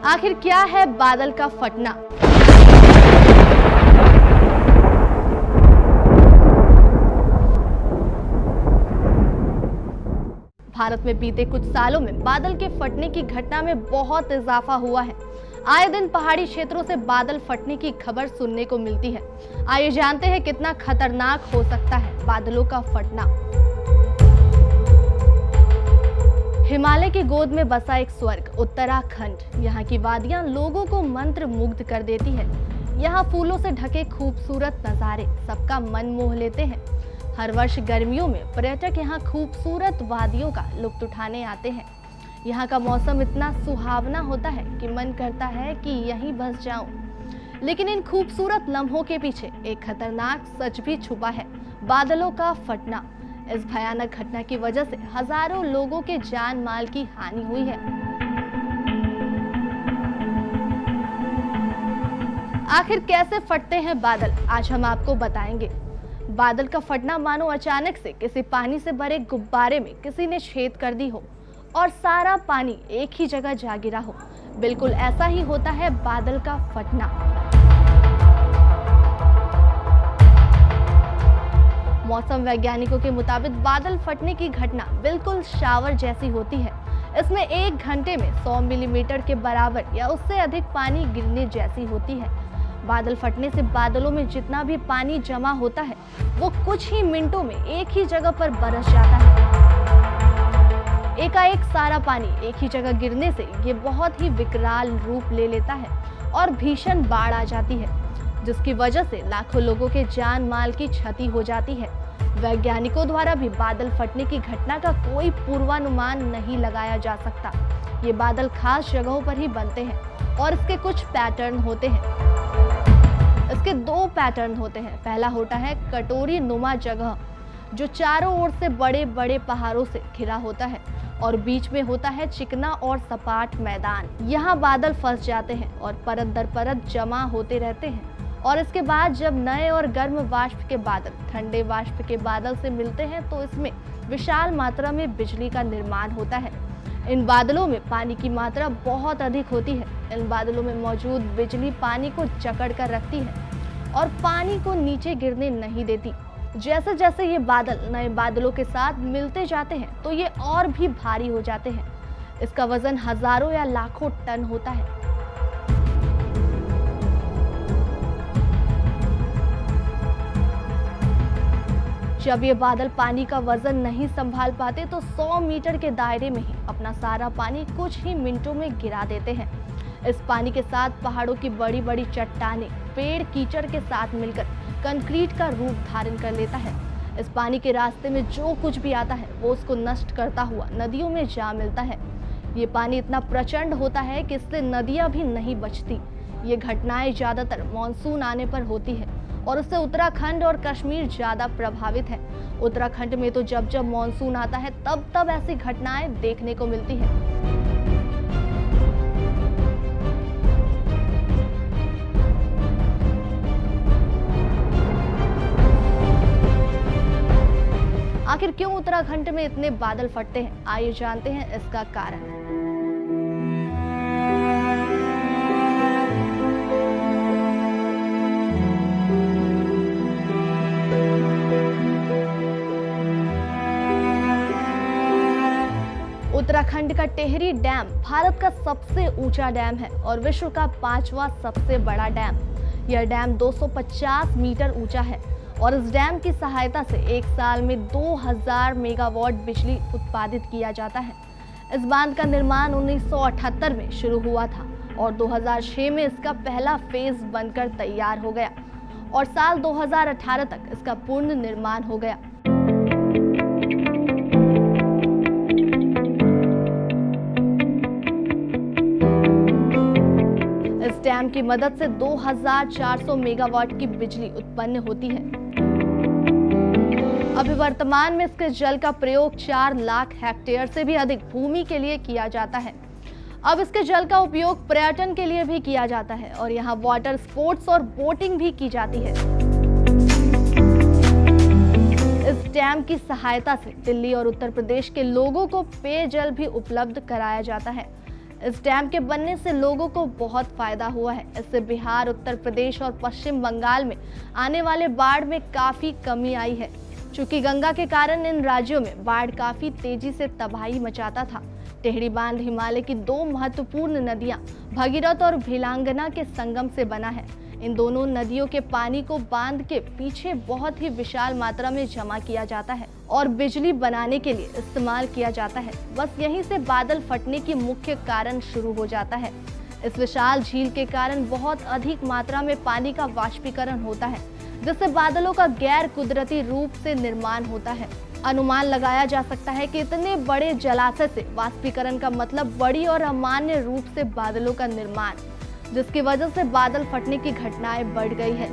आखिर क्या है बादल का फटना? भारत में बीते कुछ सालों में बादल के फटने की घटना में बहुत इजाफा हुआ है। आए दिन पहाड़ी क्षेत्रों से बादल फटने की खबर सुनने को मिलती है। आइए जानते हैं कितना खतरनाक हो सकता है बादलों का फटना। हिमालय की गोद में बसा एक स्वर्ग उत्तराखंड। यहाँ की वादियां लोगों को मंत्र मुग्ध कर देती है। यहाँ फूलों से ढके खूबसूरत नजारे सबका मन मोह लेते हैं। हर वर्ष गर्मियों में पर्यटक यहाँ खूबसूरत वादियों का लुत्फ उठाने आते हैं। यहाँ का मौसम इतना सुहावना होता है कि मन करता है कि यहीं बस जाऊं। लेकिन इन खूबसूरत लम्हों के पीछे एक खतरनाक सच भी छुपा है, बादलों का फटना। इस भयानक घटना की वजह से हजारों लोगों के जान माल की हानि हुई है। आखिर कैसे फटते हैं बादल, आज हम आपको बताएंगे। बादल का फटना मानो अचानक से किसी पानी से भरे गुब्बारे में किसी ने छेद कर दी हो और सारा पानी एक ही जगह जा गिरा हो। बिल्कुल ऐसा ही होता है बादल का फटना। मौसम वैज्ञानिकों के मुताबिक बादल फटने की घटना बिल्कुल शावर जैसी होती है। इसमें 1 घंटे में 100 मिलीमीटर के बराबर या उससे अधिक पानी गिरने जैसी होती है। बादल फटने से बादलों में जितना भी पानी जमा होता है वो कुछ ही मिनटों में एक ही जगह पर बरस जाता है। एकाएक सारा पानी एक ही जगह गिरने से ये बहुत ही विकराल रूप ले लेता है और भीषण बाढ़ आ जाती है, जिसकी वजह से लाखों लोगों के जान माल की क्षति हो जाती है। वैज्ञानिकों द्वारा भी बादल फटने की घटना का कोई पूर्वानुमान नहीं लगाया जा सकता। ये बादल खास जगहों पर ही बनते हैं और इसके कुछ पैटर्न होते हैं। इसके 2 पैटर्न होते हैं। पहला होता है कटोरी नुमा जगह, जो चारों ओर से बड़े बड़े पहाड़ों से घिरा होता है और बीच में होता है चिकना और सपाट मैदान। यहाँ बादल फंस जाते हैं और परत दर परत जमा होते रहते हैं और इसके बाद जब नए और गर्म वाष्प के बादल ठंडे वाष्प के बादल से मिलते हैं तो इसमें विशाल मात्रा में बिजली का निर्माण होता है। इन बादलों में पानी की मात्रा बहुत अधिक होती है। इन बादलों में मौजूद बिजली पानी को जकड़ कर रखती है और पानी को नीचे गिरने नहीं देती। जैसे जैसे ये बादल नए बादलों के साथ मिलते जाते हैं तो ये और भी भारी हो जाते हैं। इसका वजन हजारों या लाखों टन होता है। जब ये बादल पानी का वजन नहीं संभाल पाते तो 100 मीटर के दायरे में ही अपना सारा पानी कुछ ही मिनटों में गिरा देते हैं। इस पानी के साथ पहाड़ों की बड़ी बड़ी चट्टानें पेड़ कीचड़ के साथ मिलकर कंक्रीट का रूप धारण कर लेता है। इस पानी के रास्ते में जो कुछ भी आता है वो उसको नष्ट करता हुआ नदियों में जा मिलता है। ये पानी इतना प्रचंड होता है कि इससे नदियां भी नहीं बचती। ये घटनाएं ज्यादातर मानसून आने पर होती है और उससे उत्तराखंड और कश्मीर ज्यादा प्रभावित है। उत्तराखंड में तो जब जब मानसून आता है तब तब ऐसी घटनाएं देखने को मिलती है। आखिर क्यों उत्तराखंड में इतने बादल फटते हैं, आइए जानते हैं इसका कारण। उत्तराखंड का टिहरी डैम भारत का सबसे ऊंचा डैम है और विश्व का 5वां सबसे बड़ा डैम। यह डैम 250 मीटर ऊंचा है और इस डैम की सहायता से एक साल में 2000 मेगावाट बिजली उत्पादित किया जाता है। इस बांध का निर्माण 1978 में शुरू हुआ था और 2006 में इसका पहला फेज बनकर तैयार हो गया और साल 2018 तक इसका पूर्ण निर्माण हो गया। इस डैम की मदद से 2400 मेगावाट की बिजली उत्पन्न होती है। अभी वर्तमान में इसके जल का प्रयोग 4 लाख हेक्टेयर से भी अधिक भूमि के लिए किया जाता है। अब इसके जल का उपयोग पर्यटन के लिए भी किया जाता है और यहाँ वाटर स्पोर्ट्स और बोटिंग भी की जाती है। इस डैम की सहायता से दिल्ली और उत्तर प्रदेश के लोगों को पेयजल भी उपलब्ध कराया जाता है। इस डैम के बनने से लोगों को बहुत फायदा हुआ है। इससे बिहार, उत्तर प्रदेश और पश्चिम बंगाल में आने वाले बाढ़ में काफी कमी आई है। चूंकि गंगा के कारण इन राज्यों में बाढ़ काफी तेजी से तबाही मचाता था। टेहरी बांध हिमालय की दो महत्वपूर्ण नदियां भगीरथ और भिलांगना के संगम से बना है। इन दोनों नदियों के पानी को बांध के पीछे बहुत ही विशाल मात्रा में जमा किया जाता है और बिजली बनाने के लिए इस्तेमाल किया जाता है। बस यहीं से बादल फटने की मुख्य कारण शुरू हो जाता है। इस विशाल झील के कारण बहुत अधिक मात्रा में पानी का वाष्पीकरण होता है, जिससे बादलों का गैर कुदरती रूप से निर्माण होता है। अनुमान लगाया जा सकता है कि इतने बड़े जलाशय से वाष्पीकरण का मतलब बड़ी और अमान्य रूप से बादलों का निर्माण, जिसकी वजह से बादल फटने की घटनाएं बढ़ गई है।